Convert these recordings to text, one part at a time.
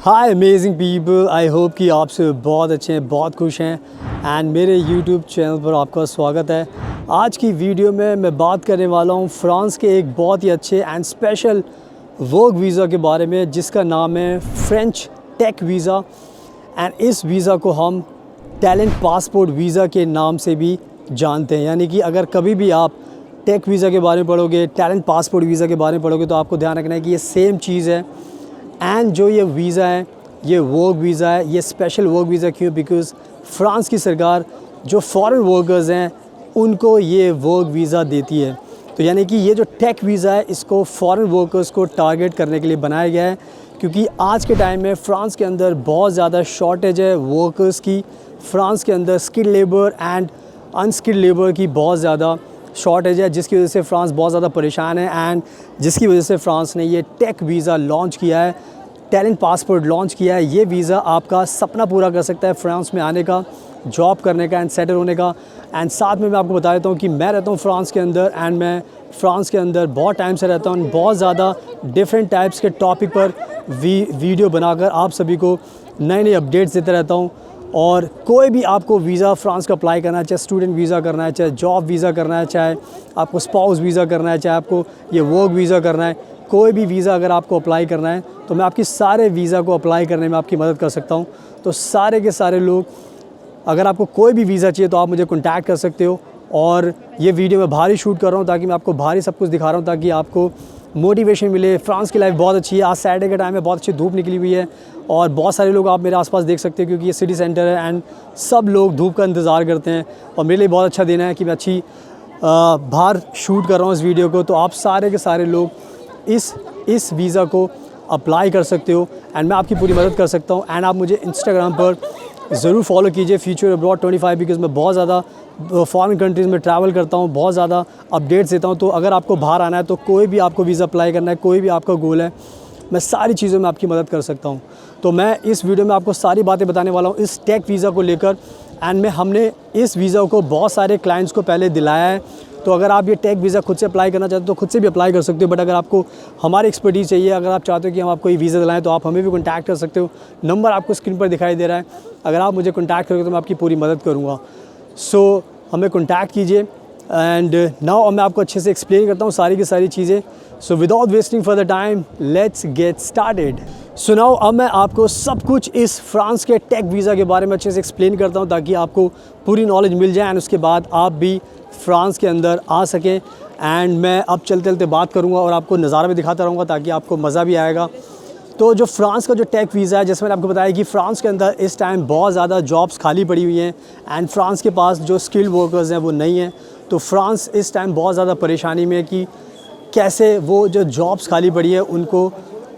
Hi amazing people, I hope कि आप सब बहुत अच्छे हैं, बहुत खुश हैं एंड मेरे यूट्यूब चैनल पर आपका स्वागत है। आज की वीडियो में मैं बात करने वाला हूं फ्रांस के एक बहुत ही अच्छे एंड स्पेशल वर्क वीज़ा के बारे में, जिसका नाम है फ्रेंच टेक वीज़ा। एंड इस वीज़ा को हम टैलेंट पासपोर्ट वीज़ा के नाम से भी जानते हैं। यानी कि अगर कभी भी आप टेक वीज़ा के बारे में पढ़ोगे, टैलेंट पासपोर्ट वीज़ा के बारे में पढ़ोगे, तो आपको ध्यान रखना है कि ये सेम चीज़ है। एंड जो ये वीज़ा है, ये वर्क वीज़ा है। ये स्पेशल वर्क वीज़ा क्यों? बिकॉज़ फ्रांस की सरकार जो फॉरेन वर्कर्स हैं उनको ये वर्क वीज़ा देती है। तो यानी कि ये जो टेक वीज़ा है, इसको फॉरेन वर्कर्स को टारगेट करने के लिए बनाया गया है, क्योंकि आज के टाइम में फ़्रांस के अंदर बहुत ज़्यादा शॉर्टेज है वर्कर्स की। फ़्रांस के अंदर skilled labour and unskilled labour की बहुत ज़्यादा शॉर्टेज है, जिसकी वजह से फ़्रांस बहुत ज़्यादा परेशान है। एंड जिसकी वजह से फ़्रांस ने ये टेक वीज़ा लॉन्च किया है, टैलेंट पासपोर्ट लॉन्च किया है। ये वीज़ा आपका सपना पूरा कर सकता है फ्रांस में आने का, जॉब करने का एंड सेटल होने का। एंड साथ में मैं आपको बता देता हूँ कि मैं रहता हूँ फ्रांस के अंदर, एंड मैं फ्रांस के अंदर बहुत टाइम से रहता हूँ। बहुत ज़्यादा डिफरेंट टाइप्स के टॉपिक पर वीडियो बनाकर आप सभी को नए नए अपडेट्स देता रहता हूँ। और कोई भी आपको वीज़ा फ्रांस का अप्लाई करना है, चाहे स्टूडेंट वीज़ा करना है, चाहे जॉब वीज़ा करना है, चाहे आपको स्पाउस वीज़ा करना है, चाहे आपको ये वर्क वीज़ा करना है, कोई भी वीज़ा अगर आपको अप्लाई करना है, तो मैं आपकी सारे वीज़ा को अप्लाई करने में आपकी मदद कर सकता हूँ। तो सारे के सारे लोग, अगर आपको कोई भी वीज़ा चाहिए तो आप मुझे कॉन्टैक्ट कर सकते हो। और ये वीडियो मैं बाहर ही शूट कर रहा हूँ ताकि मैं आपको बाहर ही सब कुछ दिखा रहा हूँ, ताकि आपको मोटिवेशन मिले। फ्रांस की लाइफ बहुत अच्छी है। आज सैटरडे का टाइम है, बहुत अच्छी धूप निकली हुई है और बहुत सारे लोग आप मेरे आसपास देख सकते हो, क्योंकि ये सिटी सेंटर है एंड सब लोग धूप का इंतज़ार करते हैं। और मेरे लिए बहुत अच्छा दिन है कि मैं अच्छी बाहर शूट कर रहा हूँ इस वीडियो को। तो आप सारे के सारे लोग इस वीज़ा को अप्लाई कर सकते हो एंड मैं आपकी पूरी मदद कर सकता हूँ। एंड आप मुझे इंस्टाग्राम पर ज़रूर फॉलो कीजिए, फ्यूचर अब्रॉड 25, बिकॉज़ मैं बहुत ज़्यादा फॉरेन कंट्रीज़ में ट्रैवल करता हूँ, बहुत ज़्यादा अपडेट्स देता हूँ। तो अगर आपको बाहर आना है, तो कोई भी आपको वीज़ा अप्लाई करना है, कोई भी आपका गोल है, मैं सारी चीज़ों में आपकी मदद कर सकता हूँ। तो मैं इस वीडियो में आपको सारी बातें बताने वाला हूँ इस टेक वीज़ा को लेकर। एंड हमने इस वीज़ा को बहुत सारे क्लाइंट्स को पहले दिलाया है। तो अगर आप ये टेक वीज़ा खुद से अप्लाई करना चाहते हो तो खुद से भी अप्लाई कर सकते हो। बट अगर आपको हमारी एक्सपर्टीज़ चाहिए, अगर आप चाहते हो कि हम आपको ये वीज़ा दिलाएं, तो आप हमें भी कॉन्टैक्ट कर सकते हो। नंबर आपको स्क्रीन पर दिखाई दे रहा है। अगर आप मुझे कॉन्टैक्ट करोगे तो मैं आपकी पूरी मदद करूँगा। सो हमें कॉन्टैक्ट कीजिए। एंड नाउ मैं आपको अच्छे से एक्सप्लेन करता हूँ सारी की सारी चीज़ें। So without wasting further time, let's get started. So now अब मैं आपको सब कुछ इस फ्रांस के टेक वीज़ा के बारे में अच्छे से एक्सप्लेन करता हूँ, ताकि आपको पूरी नॉलेज मिल जाए एंड उसके बाद आप भी फ्रांस के अंदर आ सकें। एंड मैं अब चलते चलते बात करूँगा और आपको नज़ारा भी दिखाता रहूँगा, ताकि आपको मज़ा भी आएगा। तो जो फ्रांस का जो टेक वीज़ा है, जैसे मैंने आपको बताया कि फ़्रांस के अंदर इस टाइम बहुत ज़्यादा जॉब्स खाली पड़ी हुई हैं एंड फ्रांस के पास जो स्किल्ड वर्कर्स हैं वो नहीं हैं। तो फ्रांस इस टाइम बहुत ज़्यादा परेशानी में है कि कैसे वो जो जॉब्स खाली पड़ी है उनको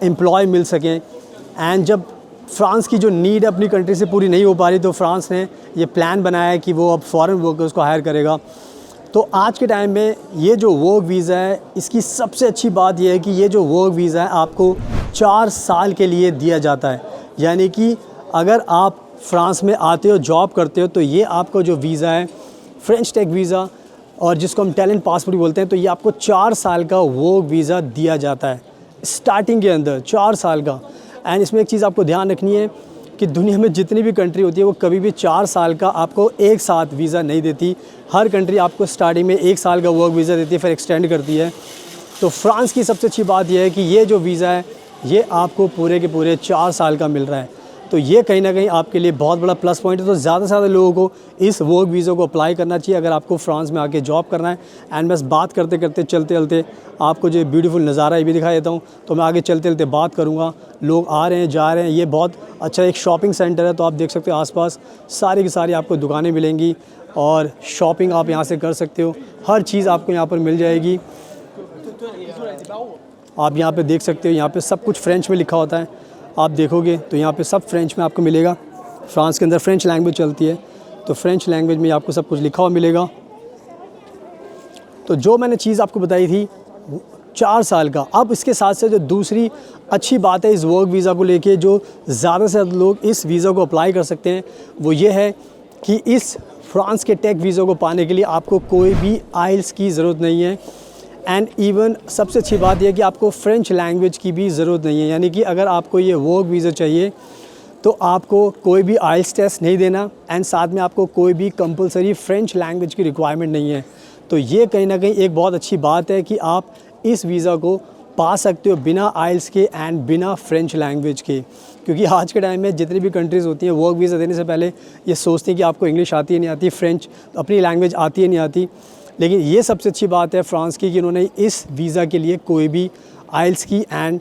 एम्प्लॉय मिल सकें। एंड जब फ्रांस की जो नीड अपनी कंट्री से पूरी नहीं हो पा रही, तो फ्रांस ने ये प्लान बनाया है कि वो अब फॉरेन वर्कर्स को हायर करेगा। तो आज के टाइम में ये जो वर्क वीज़ा है, इसकी सबसे अच्छी बात यह है कि ये जो वर्क वीज़ा है आपको 4 साल के लिए दिया जाता है। यानी कि अगर आप फ्रांस में आते हो, जॉब करते हो, तो ये आपका जो वीज़ा है फ्रेंच टेक वीज़ा, और जिसको हम टैलेंट पासपोर्ट बोलते हैं, तो ये आपको 4 साल का वर्क वीज़ा दिया जाता है स्टार्टिंग के अंदर, 4 साल का। एंड इसमें एक चीज़ आपको ध्यान रखनी है कि दुनिया में जितनी भी कंट्री होती है वो कभी भी 4 साल का आपको एक साथ वीज़ा नहीं देती। हर कंट्री आपको स्टार्टिंग में 1 साल का वर्क वीज़ा देती है, फिर एक्सटेंड करती है। तो फ्रांस की सबसे अच्छी बात यह है कि ये जो वीज़ा है ये आपको पूरे के पूरे 4 साल का मिल रहा है। तो ये कहीं ना कहीं आपके लिए बहुत बड़ा प्लस पॉइंट है। तो ज़्यादा से ज़्यादा लोगों को इस वर्क वीज़ा को अप्लाई करना चाहिए अगर आपको फ्रांस में आके जॉब करना है। एंड बस बात करते करते चलते चलते आपको जो ब्यूटीफुल नज़ारा ये भी दिखा देता हूँ। तो मैं आगे चलते चलते बात करूँगा, लोग आ रहे हैं जा रहे हैं। ये बहुत अच्छा एक शॉपिंग सेंटर है, तो आप देख सकते हो आसपास सारी की सारी आपको दुकानें मिलेंगी और शॉपिंग आप यहाँ से कर सकते हो। हर चीज़ आपको यहाँ पर मिल जाएगी। आप यहाँ पे देख सकते हो, यहाँ पे सब कुछ फ्रेंच में लिखा होता है। आप देखोगे तो यहाँ पे सब फ्रेंच में आपको मिलेगा। फ्रांस के अंदर फ्रेंच लैंग्वेज चलती है, तो फ्रेंच लैंग्वेज में आपको सब कुछ लिखा हुआ मिलेगा। तो जो मैंने चीज़ आपको बताई थी 4 साल का, अब इसके साथ साथ जो दूसरी अच्छी बात है इस वर्क वीज़ा को लेके, जो ज़्यादा से ज़्यादा लोग इस वीज़ा को अप्लाई कर सकते हैं, वो ये है कि इस फ्रांस के टेक वीज़ा को पाने के लिए आपको कोई भी आइल्स की ज़रूरत नहीं है। एंड इवन सबसे अच्छी बात यह है कि आपको फ़्रेंच लैंग्वेज की भी ज़रूरत नहीं है। यानी कि अगर आपको ये वर्क वीज़ा चाहिए तो आपको कोई भी आइल्स टेस्ट नहीं देना, एंड साथ में आपको कोई भी कंपलसरी फ़्रेंच लैंग्वेज की रिक्वायरमेंट नहीं है। तो ये कहीं ना कहीं एक बहुत अच्छी बात है कि आप इस वीज़ा को पा सकते हो बिना आइल्स के एंड बिना फ़्रेंच लैंग्वेज के। क्योंकि आज के टाइम में जितनी भी कंट्रीज़ होती हैं, वर्क वीज़ा देने से पहले ये सोचती हैं कि आपको इंग्लिश आती है नहीं आती, फ़्रेंच अपनी लैंग्वेज आती है नहीं आती। लेकिन ये सबसे अच्छी बात है फ्रांस की कि उन्होंने इस वीज़ा के लिए कोई भी आइल्स की एंड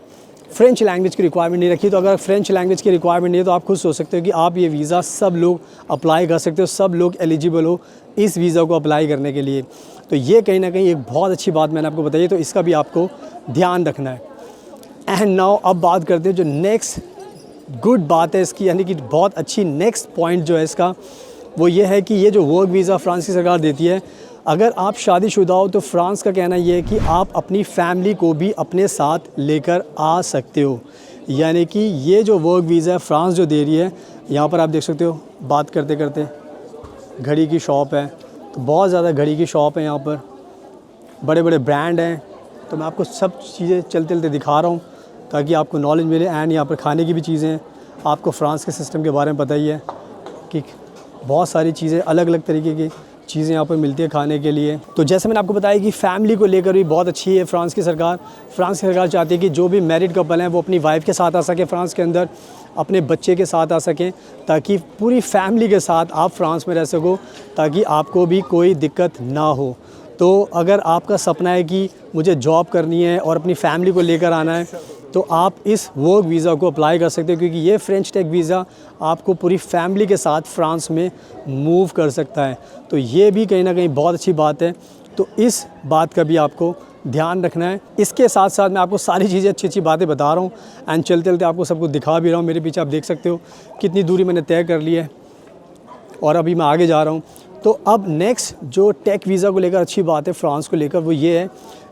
फ़्रेंच लैंग्वेज की रिक्वायरमेंट नहीं रखी। तो अगर फ़्रेंच लैंग्वेज की रिक्वायरमेंट नहीं है तो आप खुद सोच सकते हो कि आप ये वीज़ा सब लोग अप्लाई कर सकते हो, सब लोग एलिजिबल हो इस वीज़ा को अप्लाई करने के लिए। तो ये कहीं ना कहीं एक बहुत अच्छी बात मैंने आपको बताई है, तो इसका भी आपको ध्यान रखना है। एंड नाउ अब बात करते हैं जो नेक्स्ट गुड बात है इसकी, यानी कि बहुत अच्छी नेक्स्ट पॉइंट जो है इसका, वो ये है कि ये जो वर्क वीज़ा फ्रांस की सरकार देती है, अगर आप शादीशुदा हो तो फ्रांस का कहना ये है कि आप अपनी फैमिली को भी अपने साथ लेकर आ सकते हो। यानी कि ये जो वर्क वीज़ा है फ्रांस जो दे रही है, यहाँ पर आप देख सकते हो बात करते करते घड़ी की शॉप है, तो बहुत ज़्यादा घड़ी की शॉप है, यहाँ पर बड़े बड़े ब्रांड हैं। तो मैं आपको सब चीज़ें चलते चलते दिखा रहा हूँ ताकि आपको नॉलेज मिले। एंड यहाँ पर खाने की भी चीज़ें हैं, आपको फ्रांस के सिस्टम के बारे में पता ही है कि बहुत सारी चीज़ें अलग अलग तरीके की चीज़ें यहाँ पर मिलती है खाने के लिए। तो जैसे मैंने आपको बताया कि फ़ैमिली को लेकर भी बहुत अच्छी है फ्रांस की सरकार। फ्रांस की सरकार चाहती है कि जो भी मैरिड कपल हैं वो अपनी वाइफ के साथ आ सकें फ्रांस के अंदर, अपने बच्चे के साथ आ सकें, ताकि पूरी फैमिली के साथ आप फ्रांस में रह सको, ताकि आपको भी कोई दिक्कत ना हो। तो अगर आपका सपना है कि मुझे जॉब करनी है और अपनी फैमिली को लेकर आना है, तो आप इस वर्क वीज़ा को अप्लाई कर सकते हो, क्योंकि ये फ्रेंच टेक वीज़ा आपको पूरी फैमिली के साथ फ्रांस में मूव कर सकता है। तो ये भी कहीं ना कहीं बहुत अच्छी बात है। तो इस बात का भी आपको ध्यान रखना है। इसके साथ साथ मैं आपको सारी चीज़ें अच्छी अच्छी बातें बता रहा हूँ, एंड चलते चलते आपको सब कुछ दिखा भी रहा हूँ। मेरे पीछे आप देख सकते हो कितनी दूरी मैंने तय कर ली है, और अभी मैं आगे जा रहा हूँ। तो अब नेक्स्ट जो टेक वीज़ा को लेकर अच्छी बात है फ्रांस को लेकर, वो ये है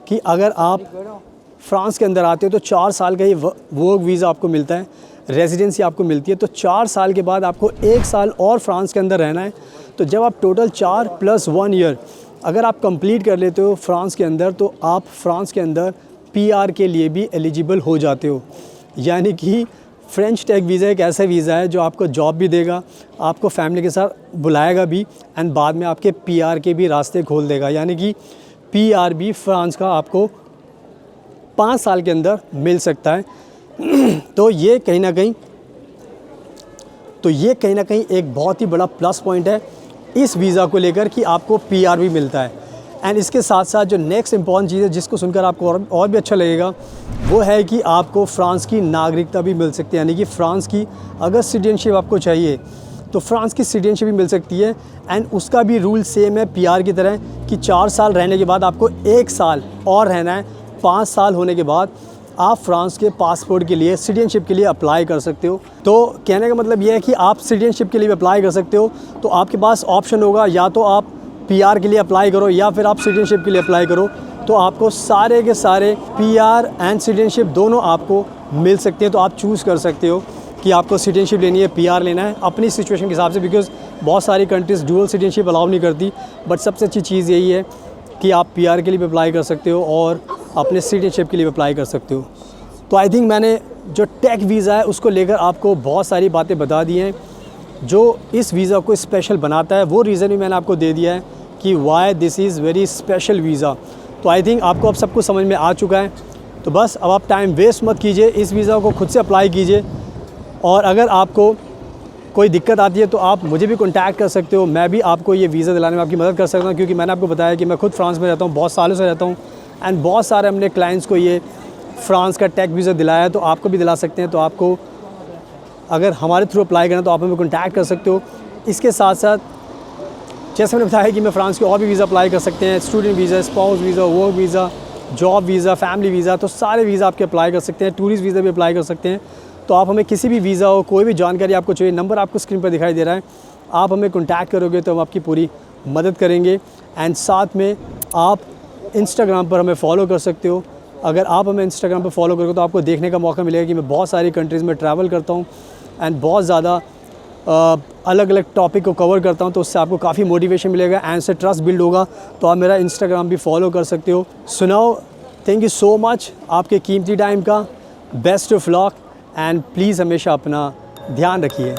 कि अगर आप फ्रांस के अंदर आते हो तो 4 साल का ये वर्क वीज़ा आपको मिलता है, रेजिडेंसी आपको मिलती है। तो 4 साल के बाद आपको 1 साल और फ्रांस के अंदर रहना है। तो जब आप टोटल 4 + 1 ईयर अगर आप कंप्लीट कर लेते हो फ्रांस के अंदर, तो आप फ्रांस के अंदर PR के लिए भी एलिजिबल हो जाते हो। यानी कि फ्रेंच टेक वीज़ा एक ऐसा वीज़ा है जो आपको जॉब भी देगा, आपको फैमिली के साथ बुलाएगा भी, एंड बाद में आपके PR के भी रास्ते खोल देगा। यानी कि PR भी फ्रांस का आपको 5 साल के अंदर मिल सकता है। तो ये कहीं ना कहीं एक बहुत ही बड़ा प्लस पॉइंट है इस वीज़ा को लेकर कि आपको PR भी मिलता है। एंड इसके साथ साथ जो नेक्स्ट इम्पॉर्टेंट चीज़ है जिसको सुनकर आपको और भी अच्छा लगेगा, वो है कि आपको फ्रांस की नागरिकता भी मिल सकती है। यानी कि फ्रांस की अगर सिटीजनशिप आपको चाहिए तो फ्रांस की सिटीजनशिप भी मिल सकती है। एंड उसका भी रूल सेम है PR की तरह कि 4 साल रहने के बाद आपको 1 साल और रहना है। 5 साल होने के बाद आप फ्रांस के पासपोर्ट के लिए, सिटीजनशिप के लिए अप्लाई कर सकते हो। तो कहने का मतलब ये है कि आप सिटीजनशिप के लिए भी अप्लाई कर सकते हो। तो आपके पास ऑप्शन होगा, या तो आप PR के लिए अप्लाई करो या फिर आप सिटीजनशिप के लिए अप्लाई करो। तो आपको सारे के सारे PR एंड सिटीजनशिप दोनों आपको मिल सकते हैं। तो आप चूज़ कर सकते हो कि आपको सिटीजनशिप लेनी है, PR लेना है, अपनी सिचुएशन के हिसाब से, बिकॉज़ बहुत सारी कंट्रीज़ डुअल सिटीजनशिप अलाउ नहीं करती। बट सबसे अच्छी चीज़ यही है कि आप PR के लिए भी अप्लाई कर सकते हो और अपने सिटीजनशिप के लिए भी अप्लाई कर सकते हो। तो आई थिंक मैंने जो टेक वीज़ा है उसको लेकर आपको बहुत सारी बातें बता दी हैं। जो इस वीज़ा को स्पेशल बनाता है वो रीज़न भी मैंने आपको दे दिया है कि why this is very special visa. तो आई थिंक आपको अब सब कुछ समझ में आ चुका है। तो बस अब आप टाइम वेस्ट मत कीजिए, इस वीज़ा को खुद से अप्लाई कीजिए। और अगर आपको कोई दिक्कत आती है तो आप मुझे भी कॉन्टैक्ट कर सकते हो, मैं भी आपको ये वीज़ा दिलाने में आपकी मदद कर सकता हूँ। क्योंकि मैंने आपको बताया कि मैं खुद फ्रांस में रहता हूँ, बहुत सालों से रहता हूँ, एंड बहुत सारे हमने क्लाइंट्स को ये फ्रांस का टेक वीज़ा दिलाया है। तो आपको भी दिला सकते हैं। तो आपको अगर हमारे थ्रू अप्लाई करना तो आप हमें कॉन्टैक्ट कर सकते हो। इसके साथ साथ जैसे मैंने बताया कि मैं फ्रांस के और भी वीज़ा अप्लाई कर सकते हैं, student visa, spouse visa, work visa, job visa, family visa, तो सारे वीज़ा आपके अप्लाई कर सकते हैं। टूरिस्ट वीज़ा भी अप्लाई कर सकते हैं। तो आप हमें किसी भी वीज़ा हो, कोई भी जानकारी आपको चाहिए, नंबर आपको स्क्रीन पर दिखाई दे रहा है, आप हमें कॉन्टैक्ट करोगे तो हम आपकी पूरी मदद करेंगे। एंड साथ में आप इंस्टाग्राम पर हमें फ़ॉलो कर सकते हो। अगर आप हमें इंस्टाग्राम पर फॉलो करोगे तो आपको देखने का मौका मिलेगा कि मैं बहुत सारी कंट्रीज़ में ट्रैवल करता हूँ एंड बहुत ज़्यादा अलग अलग टॉपिक को कवर करता हूँ। तो उससे आपको काफ़ी मोटिवेशन मिलेगा एंड से ट्रस्ट बिल्ड होगा। तो आप मेरा इंस्टाग्राम भी फॉलो कर सकते हो। सुनाओ, थैंक यू सो मच आपके कीमती टाइम का। Best of luck and please हमेशा अपना ध्यान रखिए।